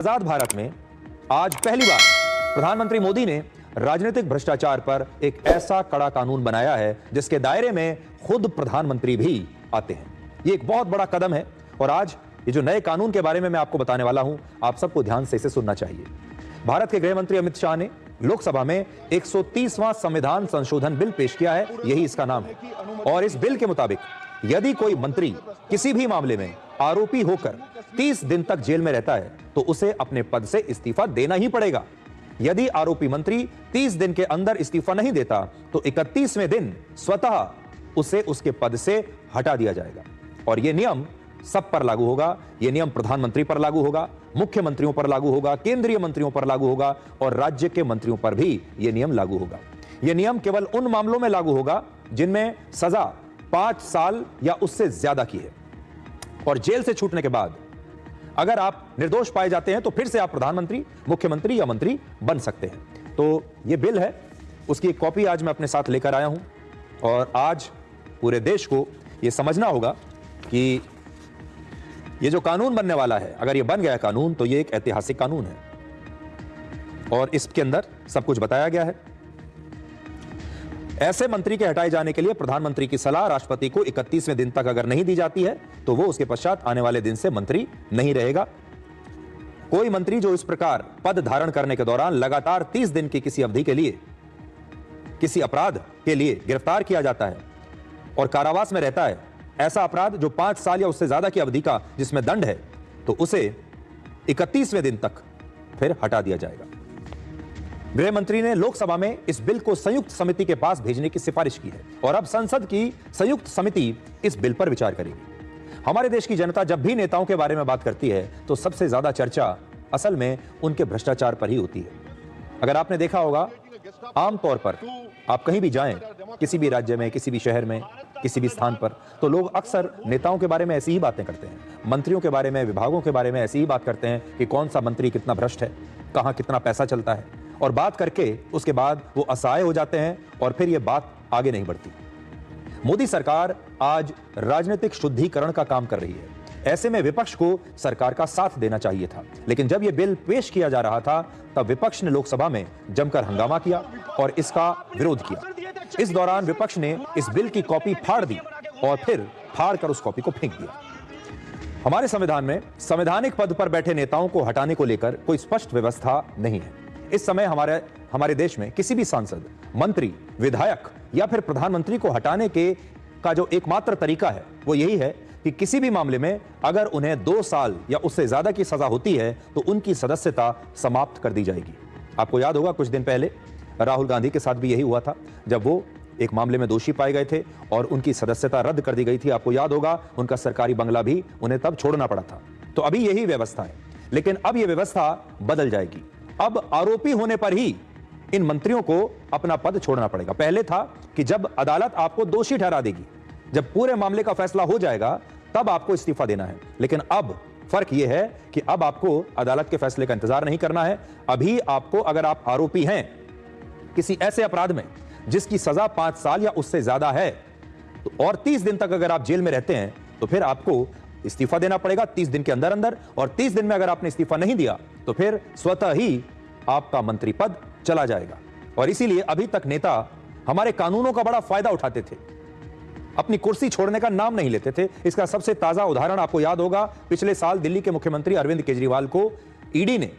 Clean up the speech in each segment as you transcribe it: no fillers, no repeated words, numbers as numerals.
आजाद भारत में आज पहली बार प्रधानमंत्री मोदी ने राजनीतिक भ्रष्टाचार पर एक ऐसा कड़ा कानून बनाया है जिसके दायरे में खुद प्रधानमंत्री भी आते हैं। यह एक बहुत बड़ा कदम है और आज ये जो नए कानून के बारे में मैं आपको बताने वाला हूं, आप सबको ध्यान से इसे सुनना चाहिए। भारत के गृह मंत्री अमित शाह ने लोकसभा में 130वां संविधान संशोधन बिल पेश किया है, यही इसका नाम है। और इस बिल के मुताबिक यदि कोई मंत्री किसी भी मामले में आरोपी होकर 30 दिन तक जेल में रहता है तो उसे अपने पद से इस्तीफा देना ही पड़ेगा। यदि आरोपी मंत्री 30 दिन के अंदर इस्तीफा नहीं देता तो 31वें दिन स्वतः उसे उसके पद से हटा दिया जाएगा। और यह नियम सब पर लागू होगा। यह नियम प्रधानमंत्री पर लागू होगा, मुख्यमंत्रियों पर लागू होगा, केंद्रीय मंत्रियों पर लागू होगा और राज्य के मंत्रियों पर भी यह नियम लागू होगा। यह नियम केवल उन मामलों में लागू होगा जिनमें सजा 5 साल या उससे ज्यादा की है और जेल से छूटने के बाद अगर आप निर्दोष पाए जाते हैं तो फिर से आप प्रधानमंत्री, मुख्यमंत्री या मंत्री बन सकते हैं। तो यह बिल है, उसकी एक कॉपी आज मैं अपने साथ लेकर आया हूं और आज पूरे देश को यह समझना होगा कि यह जो कानून बनने वाला है, अगर यह बन गया कानून तो यह एक ऐतिहासिक कानून है और इसके अंदर सब कुछ बताया गया है। ऐसे मंत्री के हटाए जाने के लिए प्रधानमंत्री की सलाह राष्ट्रपति को 31वें दिन तक अगर नहीं दी जाती है तो वो उसके पश्चात आने वाले दिन से मंत्री नहीं रहेगा। कोई मंत्री जो इस प्रकार पद धारण करने के दौरान लगातार 30 दिन की किसी अवधि के लिए किसी अपराध के लिए गिरफ्तार किया जाता है और कारावास में रहता है, ऐसा अपराध जो 5 साल या उससे ज्यादा की अवधि का जिसमें दंड है, तो उसे 31वें दिन तक फिर हटा दिया जाएगा। गृह मंत्री ने लोकसभा में इस बिल को संयुक्त समिति के पास भेजने की सिफारिश की है और अब संसद की संयुक्त समिति इस बिल पर विचार करेगी। हमारे देश की जनता जब भी नेताओं के बारे में बात करती है तो सबसे ज्यादा चर्चा असल में उनके भ्रष्टाचार पर ही होती है। अगर आपने देखा होगा, आमतौर पर आप कहीं भी जाएं, किसी भी राज्य में, किसी भी शहर में, किसी भी स्थान पर, तो लोग अक्सर नेताओं के बारे में ऐसी ही बातें करते हैं, मंत्रियों के बारे में, विभागों के बारे में ऐसी ही बात करते हैं कि कौन सा मंत्री कितना भ्रष्ट है, कहां कितना पैसा चलता है, और बात करके उसके बाद वो असहाय हो जाते हैं और फिर ये बात आगे नहीं बढ़ती। मोदी सरकार आज राजनीतिक शुद्धिकरण का काम कर रही है। ऐसे में विपक्ष को सरकार का साथ देना चाहिए था, लेकिन जब यह बिल पेश किया जा रहा था तब विपक्ष ने लोकसभा में जमकर हंगामा किया और इसका विरोध किया। इस दौरान विपक्ष ने इस बिल की कॉपी फाड़ दी और फिर फाड़कर उस कॉपी को फेंक दिया। हमारे संविधान में संवैधानिक पद पर बैठे नेताओं को हटाने को लेकर कोई स्पष्ट व्यवस्था नहीं है। इस समय हमारे देश में किसी भी सांसद, मंत्री, विधायक या फिर प्रधानमंत्री को हटाने का जो एकमात्र तरीका है वो यही है कि किसी भी मामले में अगर उन्हें 2 साल या उससे ज्यादा की सजा होती है तो उनकी सदस्यता समाप्त कर दी जाएगी। आपको याद होगा, कुछ दिन पहले राहुल गांधी के साथ भी यही हुआ था जब वो एक मामले में दोषी पाए गए थे और उनकी सदस्यता रद्द कर दी गई थी। आपको याद होगा, उनका सरकारी बंगला भी उन्हें तब छोड़ना पड़ा था। तो अभी यही व्यवस्था है, लेकिन अब यह व्यवस्था बदल जाएगी। अब आरोपी होने पर ही इन मंत्रियों को अपना पद छोड़ना पड़ेगा। पहले था कि जब अदालत आपको दोषी ठहरा देगी, जब पूरे मामले का फैसला हो जाएगा तब आपको इस्तीफा देना है, लेकिन अब फर्क यह है कि अब आपको अदालत के फैसले का इंतजार नहीं करना है। अभी आपको, अगर आप आरोपी हैं किसी ऐसे अपराध में जिसकी सजा 5 साल या उससे ज्यादा है तो और 30 दिन तक अगर आप जेल में रहते हैं तो फिर आपको इस्तीफा देना पड़ेगा 30 दिन के अंदर अंदर, और 30 दिन में अगर आपने इस्तीफा नहीं दिया तो फिर स्वतः ही आपका मंत्री पद चला जाएगा। और इसीलिए अभी तक नेता हमारे कानूनों का बड़ा फायदा उठाते थे, अपनी कुर्सी छोड़ने का नाम नहीं लेते थे। इसका सबसे ताजा उदाहरण आपको याद होगा, पिछले साल दिल्ली के मुख्यमंत्री अरविंद केजरीवाल को ईडी ने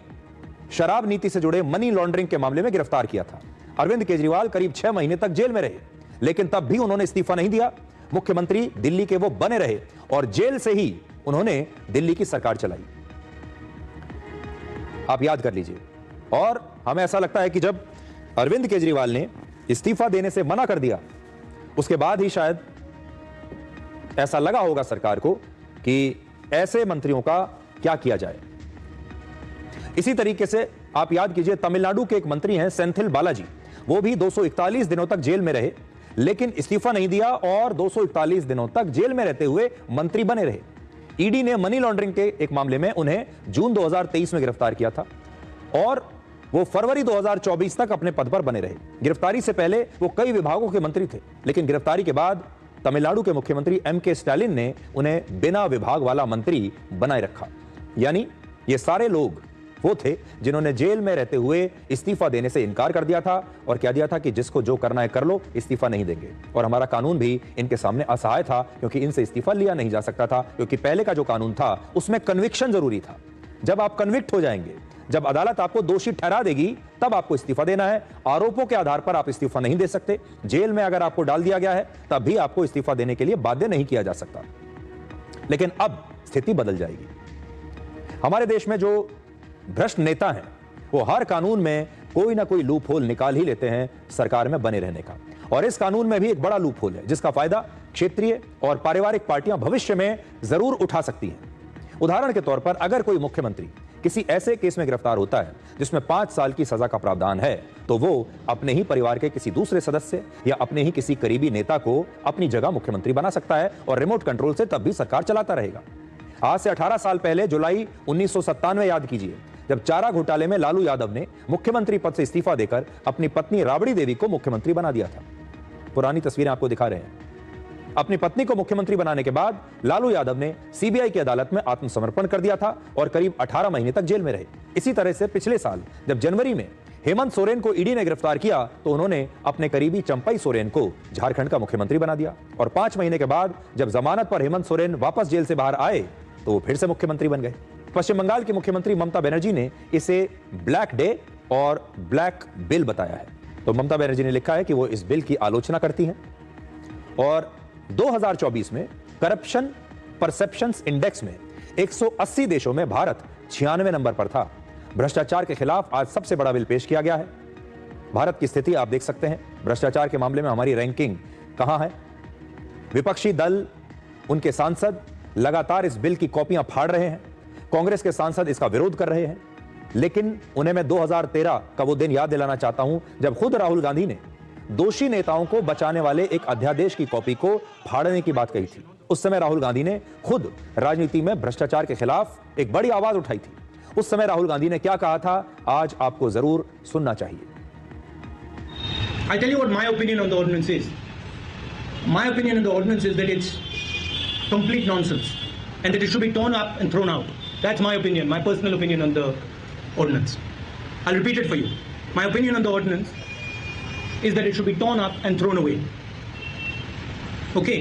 शराब नीति से जुड़े मनी लॉन्ड्रिंग के मामले में गिरफ्तार किया था। अरविंद केजरीवाल करीब 6 महीने तक जेल में रहे, लेकिन तब भी उन्होंने इस्तीफा नहीं दिया। मुख्यमंत्री दिल्ली के वो बने रहे और जेल से ही उन्होंने दिल्ली की सरकार चलाई। आप याद कर लीजिए। और हमें ऐसा लगता है कि जब अरविंद केजरीवाल ने इस्तीफा देने से मना कर दिया, उसके बाद ही शायद ऐसा लगा होगा सरकार को कि ऐसे मंत्रियों का क्या किया जाए। इसी तरीके से आप याद कीजिए, तमिलनाडु के एक मंत्री हैं सेंथिल बालाजी, वो भी 241 दिनों तक जेल में रहे, लेकिन इस्तीफा नहीं दिया और 241 दिनों तक जेल में रहते हुए मंत्री बने रहे। ईडी ने मनी लॉन्ड्रिंग के एक मामले में उन्हें जून 2023 में गिरफ्तार किया था और वो फरवरी 2024 तक अपने पद पर बने रहे। गिरफ्तारी से पहले वो कई विभागों के मंत्री थे, लेकिन गिरफ्तारी के बाद तमिलनाडु के मुख्यमंत्री एम.के. स्टालिन ने उन्हें बिना विभाग वाला मंत्री बनाए रखा। यानी ये सारे लोग वो थे जिन्होंने जेल में रहते हुए इस्तीफा देने से इनकार कर दिया था और कह दिया था कि जिसको जो करना है कर लो, इस्तीफा नहीं देंगे। और हमारा कानून भी इनके सामने असहाय था, क्योंकि इनसे इस्तीफा लिया नहीं जा सकता था, क्योंकि पहले का जो कानून था उसमें कन्विक्शन जरूरी था। जब आप कन्विक्ट हो जाएंगे, जब अदालत आपको दोषी ठहरा देगी, तब आपको इस्तीफा देना है। आरोपों के आधार पर आप इस्तीफा नहीं दे सकते। जेल में अगर आपको डाल दिया गया है, तब भी आपको इस्तीफा देने के लिए बाध्य नहीं किया जा सकता। लेकिन अब स्थिति बदल जाएगी। हमारे देश में जो भ्रष्ट नेता हैं, वो हर कानून में कोई ना कोई लूप होल निकाल ही लेते हैं सरकार में बने रहने का। और इस कानून में भी एक बड़ा लूप होल है, जिसका फायदा क्षेत्रीय और पारिवारिक पार्टियां भविष्य में जरूर उठा सकती हैं। उदाहरण के तौर पर, अगर कोई मुख्यमंत्री किसी ऐसे केस में गिरफ्तार होता है जिसमें 5 साल की सजा का प्रावधान है, तो वो अपने ही परिवार के किसी दूसरे सदस्य या अपने ही किसी करीबी नेता को अपनी जगह मुख्यमंत्री बना सकता है और रिमोट कंट्रोल से तब भी सरकार चलाता रहेगा। आज से 18 साल पहले जुलाई 1997 याद कीजिए, जब चारा घोटाले में लालू यादव ने मुख्यमंत्री पद से इस्तीफा देकर अपनी पत्नी राबड़ी देवी को मुख्यमंत्री बना दिया था। पुरानी तस्वीरें आपको दिखा रहे हैं। अपनी पत्नी को मुख्यमंत्री बनाने के बाद लालू यादव ने सीबीआई की अदालत में आत्मसमर्पण कर दिया था और करीब 18 महीने तक जेल में रहे। इसी तरह से पिछले साल जब जनवरी में हेमंत सोरेन को ईडी ने गिरफ्तार किया, तो उन्होंने अपने करीबी चंपई सोरेन को झारखंड का मुख्यमंत्री बना दिया। और 5 महीने के बाद जब जमानत पर हेमंत सोरेन वापस जेल से बाहर आए, तो वो फिर से मुख्यमंत्री बन गए। पश्चिम बंगाल की मुख्यमंत्री ममता बनर्जी ने इसे ब्लैक डे और ब्लैक बिल बताया है। तो ममता बनर्जी ने लिखा है कि वो इस बिल की आलोचना करती हैं। और 2024 में करप्शन परसेप्शंस इंडेक्स में 180 देशों में भारत 96 नंबर पर था। भ्रष्टाचार के खिलाफ आज सबसे बड़ा बिल पेश किया गया है। भारत की स्थिति आप देख सकते हैं, भ्रष्टाचार के मामले में हमारी रैंकिंग कहां है। विपक्षी दल, उनके सांसद लगातार इस बिल की कॉपियां फाड़ रहे हैं। कांग्रेस के सांसद इसका विरोध कर रहे हैं। लेकिन उन्हें मैं 2013 का वो दिन याद दिलाना चाहता हूं, जब खुद राहुल गांधी ने दोषी नेताओं को बचाने वाले एक अध्यादेश की कॉपी को फाड़ने की बात कही थी। उस समय राहुल गांधी ने खुद राजनीति में भ्रष्टाचार के खिलाफ एक बड़ी आवाज उठाई थी। उस समय राहुल गांधी ने क्या कहा था, आज आपको जरूर सुनना चाहिए। I tell you what my opinion on the ordinance is. My opinion on the ordinance is that it's complete nonsense and that it should be torn up and thrown out. That's my opinion, my personal opinion on the ordinance. I'll repeat it for you. My opinion on the ordinance is that it should be torn up and thrown away. Okay?